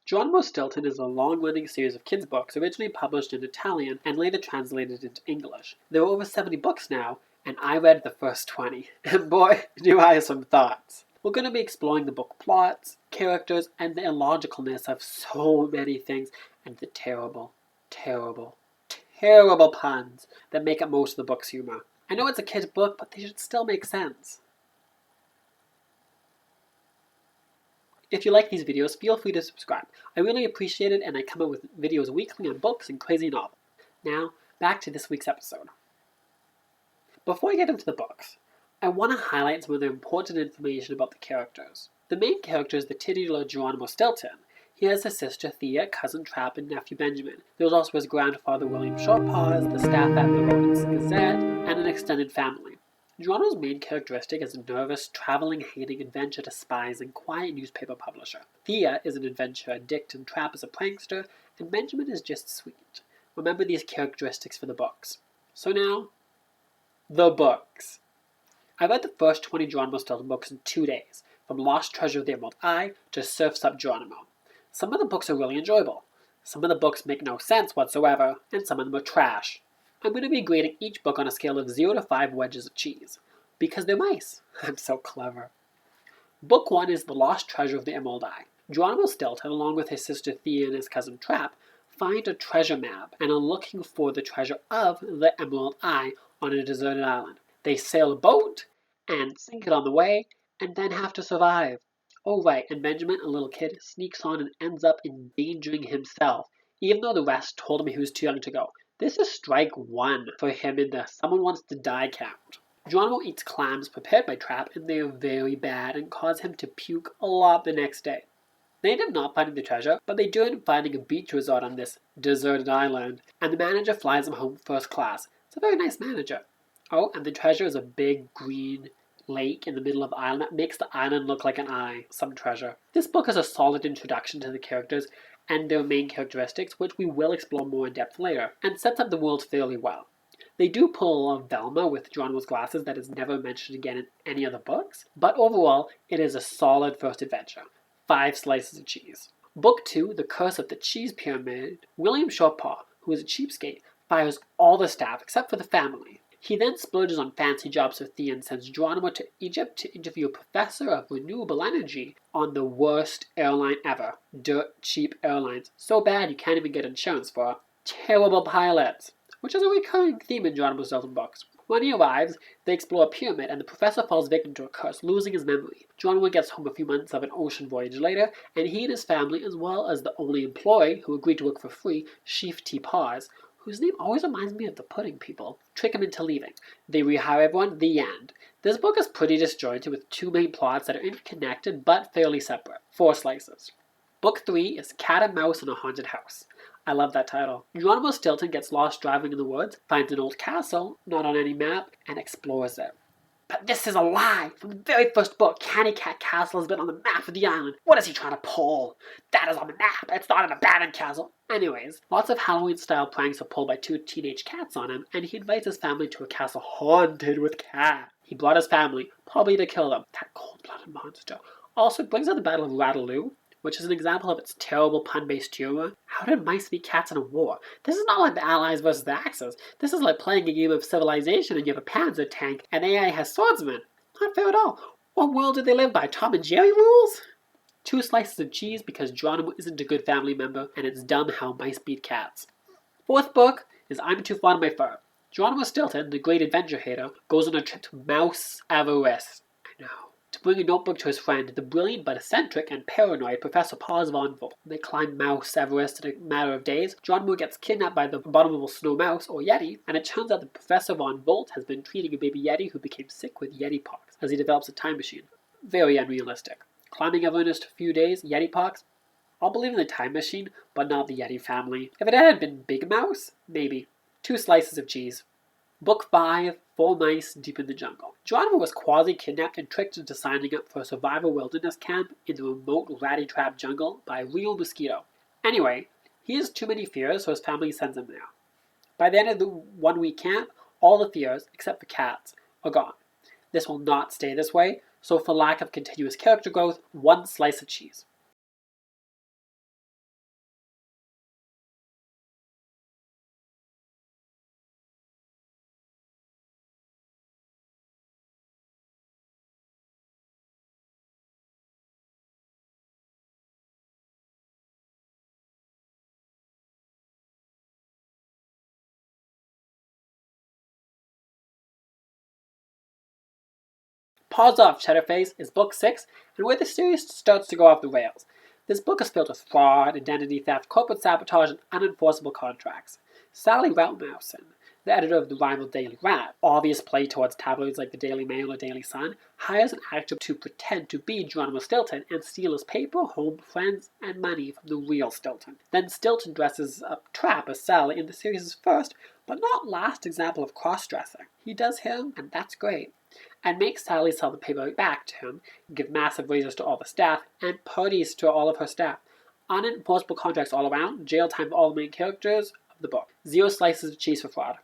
Geronimo Stilton is a long-running series of kids' books originally published in Italian and later translated into English. There are over 70 books now, and I read the first 20. And boy, do I have some thoughts. We're going to be exploring the book plots, characters, and the illogicalness of so many things, and the terrible, terrible, terrible puns that make up most of the book's humor. I know it's a kid's book, but they should still make sense. If you like these videos, feel free to subscribe. I really appreciate it, and I come up with videos weekly on books and crazy novels. Now, back to this week's episode. Before I get into the books, I want to highlight some of the important information about the characters. The main character is the titular Geronimo Stilton. He has his sister Thea, cousin Trap, and nephew Benjamin. There was also his grandfather William Shortpaws, the staff at the Rodents Gazette, and an extended family. Geronimo's main characteristic is a nervous, traveling-hating, adventure-despising, quiet newspaper publisher. Thea is an adventure addict and Trap is a prankster, and Benjamin is just sweet. Remember these characteristics for the books. So now, the books. I read the first 20 Geronimo Stilton books in 2 days, from Lost Treasure of the Emerald Eye to Surf's Up Geronimo. Some of the books are really enjoyable. Some of the books make no sense whatsoever, and some of them are trash. I'm going to be grading each book on a scale of 0 to 5 wedges of cheese. Because they're mice. I'm so clever. Book 1 is The Lost Treasure of the Emerald Eye. Geronimo Stilton, along with his sister Thea and his cousin Trap, find a treasure map and are looking for the treasure of the Emerald Eye on a deserted island. They sail a boat and sink it on the way, and then have to survive. Oh right, and Benjamin, a little kid, sneaks on and ends up endangering himself, even though the rest told him he was too young to go. This is strike 1 for him in the someone wants to die count. Geronimo eats clams prepared by Trap, and they are very bad and cause him to puke a lot the next day. They end up not finding the treasure, but they do end up finding a beach resort on this deserted island, and the manager flies them home first class. It's a very nice manager. Oh, and the treasure is a big green lake in the middle of the island that makes the island look like an eye. Some treasure. This book is a solid introduction to the characters and their main characteristics, which we will explore more in depth later, and sets up the world fairly well. They do pull a Velma with Geronimo's glasses that is never mentioned again in any of the books, but overall, it is a solid first adventure. 5 slices of cheese. Book 2, The Curse of the Cheese Pyramid. William Shortpaw, who is a cheapskate, fires all the staff except for the family. He then splurges on fancy jobs with Thea and sends Geronimo to Egypt to interview a professor of renewable energy on the worst airline ever. Dirt cheap airlines. So bad you can't even get insurance for it. Terrible pilots. Which is a recurring theme in Geronimo Stilton books. When he arrives, they explore a pyramid and the professor falls victim to a curse, losing his memory. Geronimo gets home a few months of an ocean voyage later, and he and his family, as well as the only employee who agreed to work for free, Chief T. Paws, whose name always reminds me of the pudding people, trick him into leaving. They rehire everyone, the end. This book is pretty disjointed with 2 main plots that are interconnected but fairly separate. 4 slices. Book 3 is Cat and Mouse in a Haunted House. I love that title. Geronimo Stilton gets lost driving in the woods, finds an old castle, not on any map, and explores it. But this is a lie! From the very first book, Canny Cat Castle has been on the map of the island. What is he trying to pull? That is on the map. It's not an abandoned castle. Anyways, lots of Halloween-style pranks are pulled by 2 teenage cats on him, and he invites his family to a castle haunted with cats. He brought his family, probably to kill them. That cold-blooded monster. Also, it brings up the Battle of Rataloo, which is an example of its terrible pun-based humor. How did mice beat cats in a war? This is not like the Allies versus the Axis. This is like playing a game of Civilization and you have a Panzer tank and AI has swordsmen. Not fair at all. What world do they live by? Tom and Jerry rules? 2 slices of cheese because Geronimo isn't a good family member and it's dumb how mice beat cats. 4th book is I'm Too Fond of My Fur. Geronimo Stilton, the great adventure hater, goes on a trip to Mouse Everest. I know. To bring a notebook to his friend, the brilliant but eccentric and paranoid Professor Paws von Volt. They climb Mouse Everest in a matter of days. Geronimo gets kidnapped by the abominable snow mouse, or Yeti, and it turns out that Professor von Volt has been treating a baby Yeti who became sick with Yeti pox as he develops a time machine. Very unrealistic. Climbing Everest in a few days, Yeti pox? I'll believe in the time machine, but not the Yeti family. If it had been Big Mouse, maybe. 2 slices of cheese. Book 5, 4 Mice Deep in the Jungle. Geronimo was quasi-kidnapped and tricked into signing up for a survival wilderness camp in the remote ratty-trap jungle by a real mosquito. Anyway, he has too many fears, so his family sends him there. By the end of the 1-week camp, all the fears, except for cats, are gone. This will not stay this way, so for lack of continuous character growth, 1 slice of cheese. Pause Off, Cheddarface is book 6, and where the series starts to go off the rails. This book is filled with fraud, identity theft, corporate sabotage, and unenforceable contracts. Sally Routmousen, the editor of the rival Daily Rat, obvious play towards tabloids like the Daily Mail or Daily Sun, hires an actor to pretend to be Geronimo Stilton and steal his paper, home, friends, and money from the real Stilton. Then Stilton dresses up Trap as Sally in the series' first, but not last example of cross-dressing. He does him, and that's great, and makes Sally sell the paper back to him, give massive raises to all the staff, and parties to all of her staff. Unenforceable contracts all around, jail time for all the main characters of the book. 0 slices of cheese for fraud.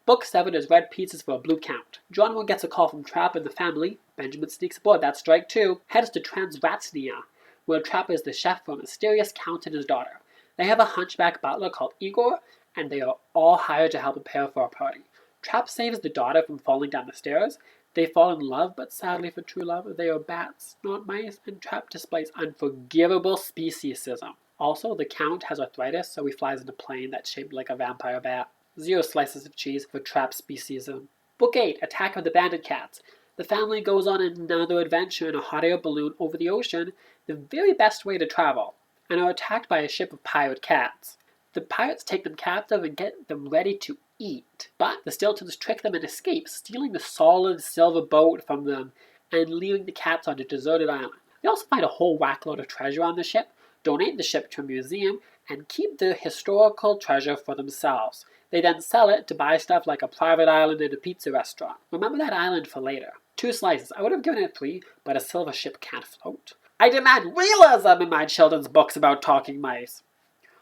Book 7 is Red Pizzas for a Blue Count. Geronimo gets a call from Trap and the family. Benjamin sneaks aboard, that's strike 2. Heads to Transratsnia, where Trap is the chef for a mysterious count and his daughter. They have a hunchback butler called Igor, and they are all hired to help prepare for a party. Trap saves the daughter from falling down the stairs. They fall in love, but sadly for true love, they are bats, not mice, and Trap displays unforgivable speciesism. Also, the Count has arthritis, so he flies in a plane that's shaped like a vampire bat. 0 slices of cheese for Trap speciesism. Book 8, Attack of the Banded Cats. The family goes on another adventure in a hot air balloon over the ocean, the very best way to travel, and are attacked by a ship of pirate cats. The pirates take them captive and get them ready to eat, but the Stiltons trick them and escape, stealing the solid silver boat from them and leaving the cats on a deserted island. They also find a whole whackload of treasure on the ship, donate the ship to a museum, and keep the historical treasure for themselves. They then sell it to buy stuff like a private island and a pizza restaurant. Remember that island for later. 2 slices. I would have given it 3, but a silver ship can't float. I demand realism in my children's books about talking mice.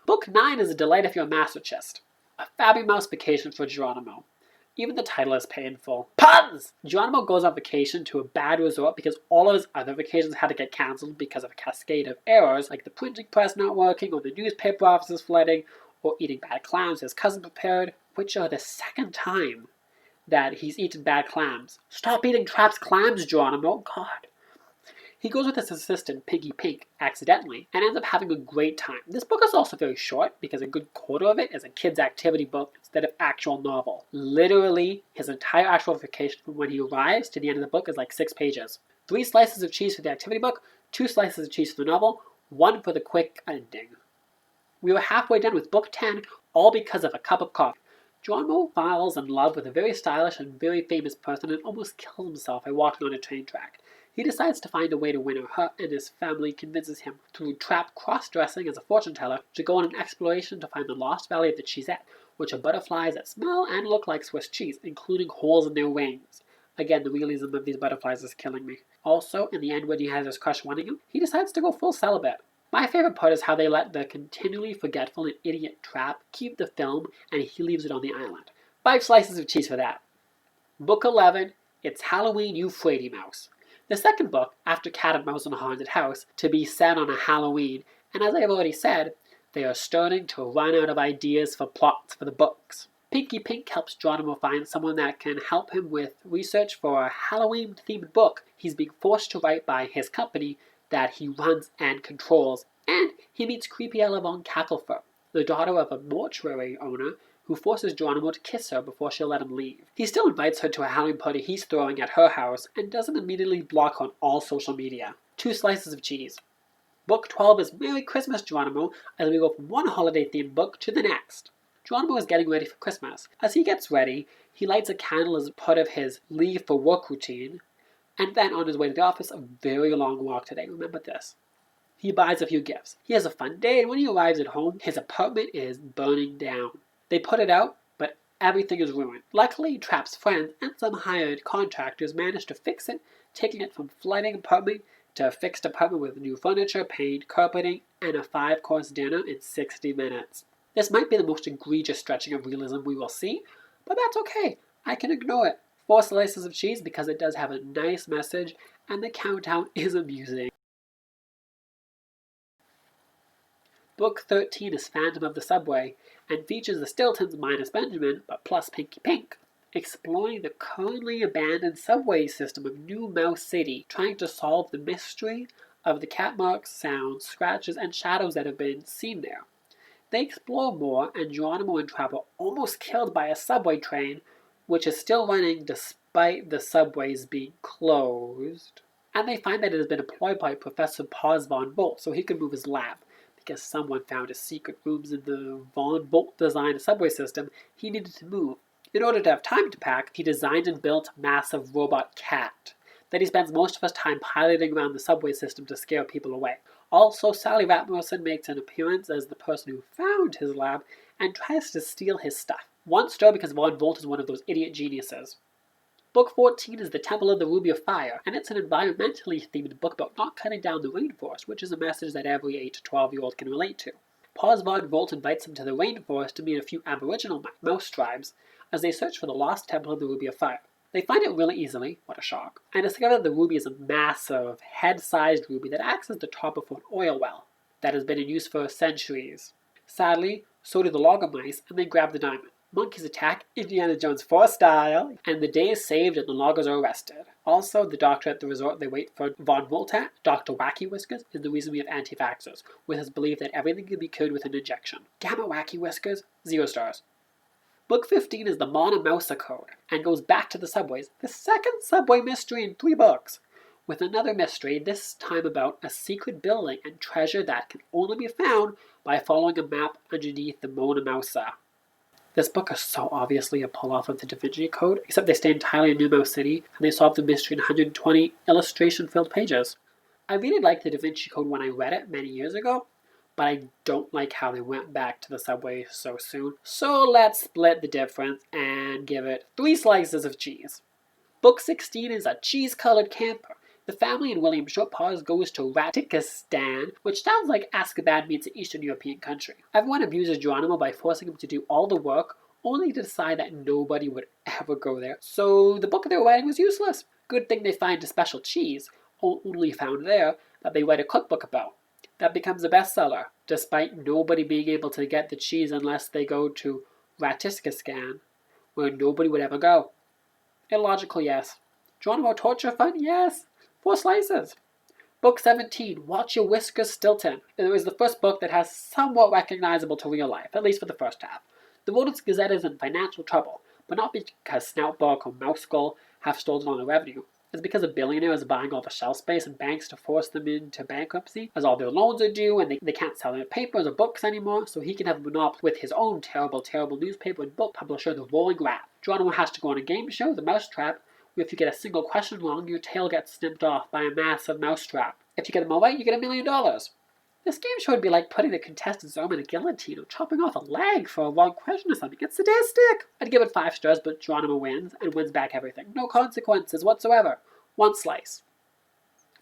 Book 9 is a delight if you're a masochist. A Fabby Mouse vacation for Geronimo. Even the title is painful. Puns! Geronimo goes on vacation to a bad resort because all of his other vacations had to get cancelled because of a cascade of errors, like the printing press not working, or the newspaper offices flooding, or eating bad clams his cousin prepared, which are the second time that he's eaten bad clams. Stop eating Trap's clams, Geronimo. God. He goes with his assistant, Piggy Pink, accidentally, and ends up having a great time. This book is also very short, because a good quarter of it is a kid's activity book instead of actual novel. Literally, his entire actual vacation from when he arrives to the end of the book is like 6 pages. 3 slices of cheese for the activity book, 2 slices of cheese for the novel, 1 for the quick ending. We were halfway done with book 10, all because of a cup of coffee. Geronimo falls in love with a very stylish and very famous person and almost kills himself by walking on a train track. He decides to find a way to win her, and his family convinces him, through Trap cross-dressing as a fortune teller, to go on an exploration to find the lost valley of the Cheesette, which are butterflies that smell and look like Swiss cheese, including holes in their wings. Again, the realism of these butterflies is killing me. Also, in the end when he has his crush wanting him, he decides to go full celibate. My favorite part is how they let the continually forgetful and idiot Trap keep the film, and he leaves it on the island. 5 slices of cheese for that. Book 11, It's Halloween, You Fraidy Mouse. The second book, after Cat and Mouse in a Haunted House, to be set on a Halloween, and as I have already said, they are starting to run out of ideas for plots for the books. Pinky Pink helps Geronimo find someone that can help him with research for a Halloween-themed book he's being forced to write by his company that he runs and controls, and he meets creepy Ella Von Cacklefur, the daughter of a mortuary owner who forces Geronimo to kiss her before she'll let him leave. He still invites her to a Halloween party he's throwing at her house and doesn't immediately block her on all social media. 2 slices of cheese. Book 12 is Merry Christmas, Geronimo, as we go from one holiday-themed book to the next. Geronimo is getting ready for Christmas. As he gets ready, he lights a candle as part of his leave for work routine, and then on his way to the office, a very long walk today. Remember this. He buys a few gifts. He has a fun day, and when he arrives at home, his apartment is burning down. They put it out, but everything is ruined. Luckily, Trap's friends and some hired contractors manage to fix it, taking it from flooding apartment to a fixed apartment with new furniture, paint, carpeting, and a 5-course dinner in 60 minutes. This might be the most egregious stretching of realism we will see, but that's okay. I can ignore it. 4 slices of cheese because it does have a nice message, and the countdown is amusing. Book 13 is Phantom of the Subway, and features the Stiltons minus Benjamin, but plus Pinky Pink, exploring the currently abandoned subway system of New Mouse City, trying to solve the mystery of the cat marks, sounds, scratches, and shadows that have been seen there. They explore more, and Geronimo and Trap are almost killed by a subway train, which is still running despite despite the subways being closed. And they find that it has been employed by Professor Paz von Volt so he could move his lab. Because someone found his secret rooms in the von Volt designed subway system, he needed to move. In order to have time to pack, he designed and built a massive robot cat that he spends most of his time piloting around the subway system to scare people away. Also, Sally Rasmussen makes an appearance as the person who found his lab and tries to steal his stuff. Once stirred because Von Volt is one of those idiot geniuses. Book 14 is The Temple of the Ruby of Fire, and it's an environmentally themed book about not cutting down the rainforest, which is a message that every 8 to 12-year-old can relate to. Paz von Volt invites him to the rainforest to meet a few Aboriginal mouse tribes as they search for the lost Temple of the Ruby of Fire. They find it really easily, what a shock, and discover that the ruby is a massive, head-sized ruby that acts as the top of an oil well that has been in use for centuries. Sadly, so do the logger mice, and they grab the diamond. Monkeys attack, Indiana Jones 4 style, and the day is saved and the loggers are arrested. Also, the doctor at the resort they wait for Von Volt at, Dr. Wacky Whiskers, is the reason we have anti-vaxxers, with his belief that everything can be cured with an injection. Damn it, Wacky Whiskers, 0 stars. Book 15 is the Mona Mousa Code, and goes back to the subways, the second subway mystery in 3 books, with another mystery, this time about a secret building and treasure that can only be found by following a map underneath the Mona Mousa. This book is so obviously a pull-off of the Da Vinci Code, except they stay entirely in New Mouse City, and they solve the mystery in 120 illustration-filled pages. I really liked the Da Vinci Code when I read it many years ago, but I don't like how they went back to the subway so soon. So let's split the difference and give it 3 slices of cheese. Book 16 is a cheese-colored camper. The family in William Shortpaws goes to Ratikistan, which sounds like Ashgabat meets an Eastern European country. Everyone abuses Geronimo by forcing him to do all the work, only to decide that nobody would ever go there. So the book they were writing was useless. Good thing they find a special cheese, only found there, that they write a cookbook about. That becomes a bestseller, despite nobody being able to get the cheese unless they go to Ratikistan, where nobody would ever go. Illogical, yes. Geronimo torture fun? Yes. 4 slices. Book 17, Watch Your Whiskers, Stilton. It was the first book that has somewhat recognizable to real life, at least for the first half. The Rodents Gazette is in financial trouble, but not because Snoutbook or Mouse Skull have stolen all the revenue. It's because a billionaire is buying all the shelf space in banks to force them into bankruptcy, as all their loans are due and they can't sell their papers or books anymore, so he can have a monopoly with his own terrible newspaper and book publisher, the Rolling Rat. Geronimo has to go on a game show, The Mousetrap, where if you get a single question wrong, your tail gets snipped off by a massive mousetrap. If you get them all right, you get $1 million. This game show would be like putting the contestant's arm in a guillotine or chopping off a leg for a wrong question or something. It's sadistic. I'd give it 5 stars, but Geronimo wins and wins back everything. No consequences whatsoever. 1 slice.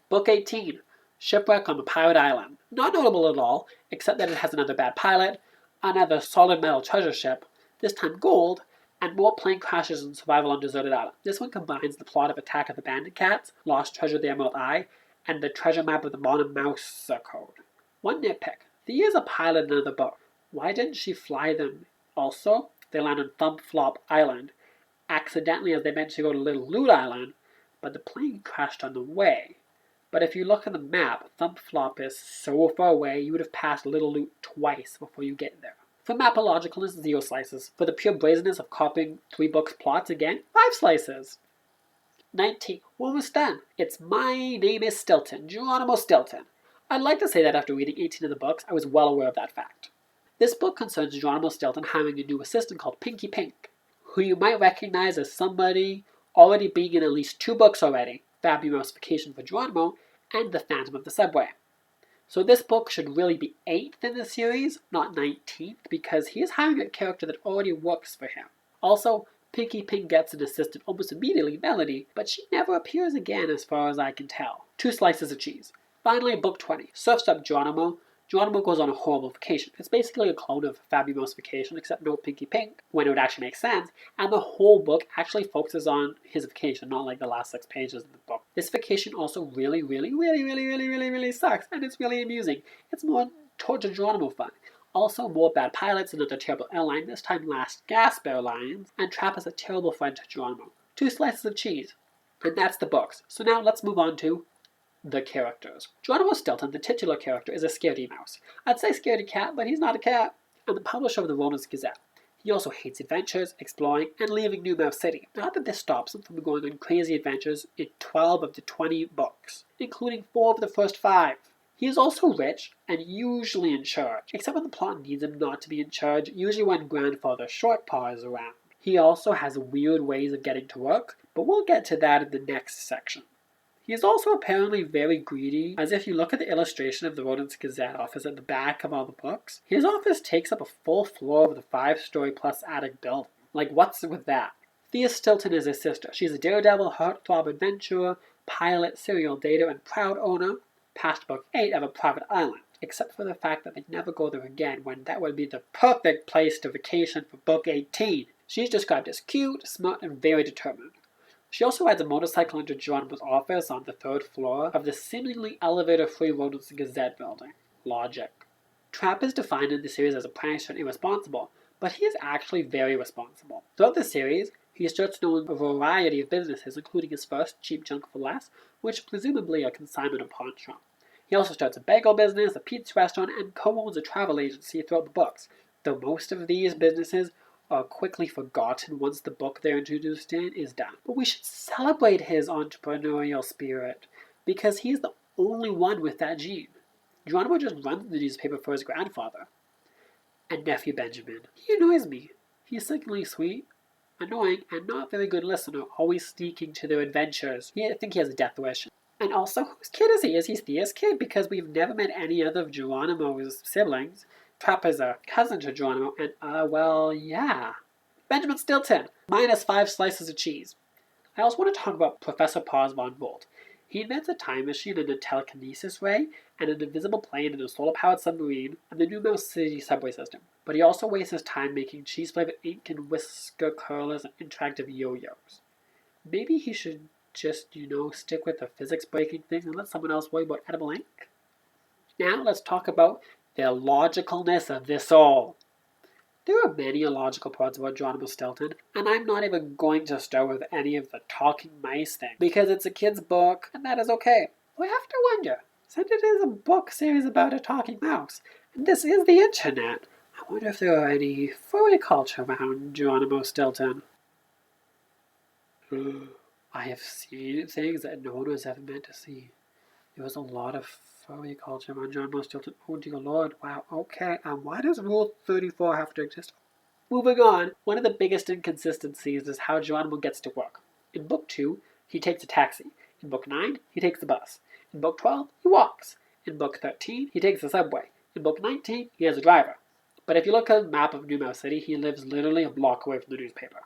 Book 18, Shipwreck on a Pirate Island. Not notable at all, except that it has another bad pilot, another solid metal treasure ship, this time gold, and more plane crashes and survival on deserted island. This one combines the plot of Attack of the Bandit Cats, Lost Treasure of the Emerald Eye, and the treasure map of the Mona Mousa Code. One nitpick. Thea is a pilot in another book. Why didn't she fly them? Also, they land on Thumb Flop Island, accidentally as they meant to go to Little Loot Island, but the plane crashed on the way. But if you look at the map, Thumb Flop is so far away, you would have passed Little Loot twice before you get there. For mapologicalness, 0 slices. For the pure brazenness of copying 3 books' plots again, 5 slices. 19. We're almost done. It's My Name is Stilton, Geronimo Stilton. I'd like to say that after reading 18 of the books, I was well aware of that fact. This book concerns Geronimo Stilton having a new assistant called Pinky Pink, who you might recognize as somebody already being in at least 2 books already, Fabulous Vacation for Geronimo, and The Phantom of the Subway. So this book should really be 8th in the series, not 19th, because he is hiring a character that already works for him. Also, Pinky Pink gets an assistant almost immediately, Melody, but she never appears again as far as I can tell. 2 slices of cheese. Finally, Book 20, Surf's Up Geronimo. Geronimo goes on a horrible vacation. It's basically a clone of Fabulous Vacation, except no Pinky Pink, when it would actually make sense, and the whole book actually focuses on his vacation, not like the last 6 pages of the book. This vacation also really sucks, and it's really amusing. It's more torture Geronimo fun. Also, more bad pilots, another terrible airline, this time Last Gasp Airlines, and Trap is a terrible friend to Geronimo. 2 slices of cheese. And that's the books. So now let's move on to the characters. Geronimo Stilton, the titular character, is a scaredy mouse. I'd say scaredy cat, but he's not a cat. And the publisher of the Rodents Gazette. He also hates adventures, exploring, and leaving New Mouse City. Not that this stops him from going on crazy adventures in 12 of the 20 books, including 4 of the first 5. He is also rich and usually in charge, except when the plot needs him not to be in charge, usually when Grandfather Shortpaw is around. He also has weird ways of getting to work, but we'll get to that in the next section. He is also apparently very greedy, as if you look at the illustration of the Rodents Gazette office at the back of all the books, his office takes up a full floor of the 5-story plus attic building. Like, what's with that? Thea Stilton is his sister. She's a daredevil, heartthrob adventurer, pilot, serial dater, and proud owner, past book 8 of a private island, except for the fact that they never go there again when that would be the perfect place to vacation for book 18. She's described as cute, smart, and very determined. She also rides a motorcycle into Geronimo's office on the 3rd floor of the seemingly elevator-free Rodents Gazette building. Logic. Trap is defined in the series as a prank and irresponsible, but he is actually very responsible. Throughout the series, he starts to own a variety of businesses, including his first, Cheap Junk for Less, which presumably a consignment of pawn shop. He also starts a bagel business, a pizza restaurant, and co-owns a travel agency throughout the books, though most of these businesses are quickly forgotten once the book they're introduced in is done. But we should celebrate his entrepreneurial spirit, because he's the only one with that gene. Geronimo just runs the newspaper for his grandfather. And nephew Benjamin. He annoys me. He's sickeningly sweet, annoying, and not very good listener, always sneaking to their adventures. I think he has a death wish. And also, whose kid is he? Is he Thea's kid? Because we've never met any other of Geronimo's siblings. Trap is a cousin to Geronimo, and, yeah. Benjamin Stilton, minus 5 slices of cheese. I also want to talk about Professor Paz von Bolt. He invents a time machine and a telekinesis ray, and an invisible plane and a solar-powered submarine, and the New Mouse City subway system. But he also wastes his time making cheese-flavored ink and whisker curlers and interactive yo-yos. Maybe he should just, stick with the physics-breaking things and let someone else worry about edible ink? Now let's talk about the illogicalness of this all. There are many illogical parts about Geronimo Stilton, and I'm not even going to start with any of the talking mice thing, because it's a kid's book, and that is okay. I have to wonder, since it is a book series about a talking mouse, and this is the internet, I wonder if there are any furry culture around Geronimo Stilton. I have seen things that no one was ever meant to see. There was a lot of furry culture around Geronimo Stilton. Oh dear Lord, wow, okay. Why does Rule 34 have to exist? Moving on, one of the biggest inconsistencies is how Geronimo gets to work. In Book 2, he takes a taxi. In Book 9, he takes the bus. In Book 12, he walks. In Book 13, he takes the subway. In Book 19, he has a driver. But if you look at a map of New Mouse City, he lives literally a block away from the newspaper.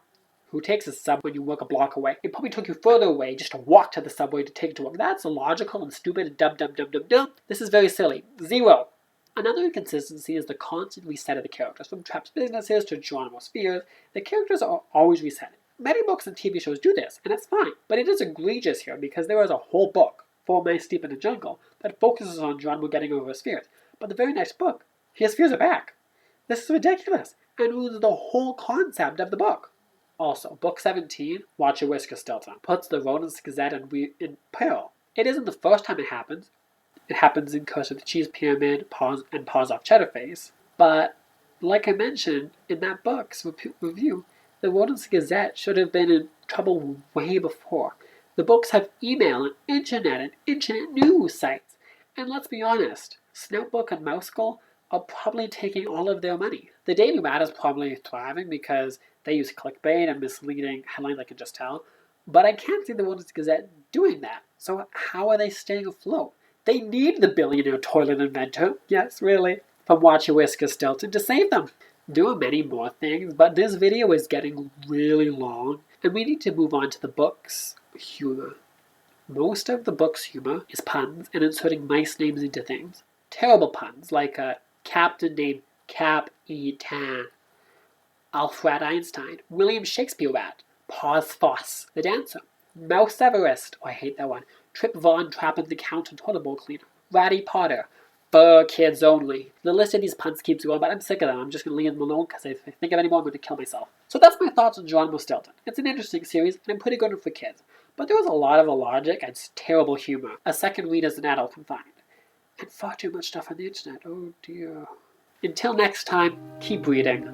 Who takes a subway when you work a block away? It probably took you further away just to walk to the subway to take it to work. That's illogical and stupid and dumb. This is very silly. 0. Another inconsistency is the constant reset of the characters. From Trap's businesses to Geronimo's fears, the characters are always reset. Many books and TV shows do this, and it's fine. But it is egregious here because there is a whole book, 4 Mice Deep in the Jungle, that focuses on Geronimo getting over his fears. But the very next book, his fears are back. This is ridiculous, and ruins the whole concept of the book. Also, Book 17, Watch Your Whisker Stilton, puts the Rodents Gazette in peril. It isn't the first time it happens. It happens in Curse of the Cheese Pyramid, and Paws Off Cheddarface. But, like I mentioned in that book's review, the Rodents Gazette should have been in trouble way before. The books have email and internet news sites. And let's be honest, Snoutbook and Mousekull are probably taking all of their money. The Daily Rat is probably thriving because they use clickbait and misleading headlines I can just tell. But I can't see the Rodents Gazette doing that. So how are they staying afloat? They need the billionaire toilet inventor, yes really, from Watch Your Whisker Stilton to save them. There are many more things, but this video is getting really long, and we need to move on to the book's humor. Most of the book's humor is puns and inserting mice names into things. Terrible puns, like a captain named Cap-E-Tan, Alfred Einstein, William Shakespeare Rat, Paws Foss, the dancer, Mouse Everest, I hate that one, Trip Von Trap and the Count and Toilet Bowl Cleaner, Ratty Potter, for kids only. The list of these puns keeps going, but I'm sick of them. I'm just going to leave them alone because if I think of any more, I'm going to kill myself. So that's my thoughts on Geronimo Stilton. It's an interesting series, and I'm pretty good for kids. But there was a lot of illogic and terrible humor. A second read as an adult can find. And far too much stuff on the internet. Oh dear. Until next time, keep reading.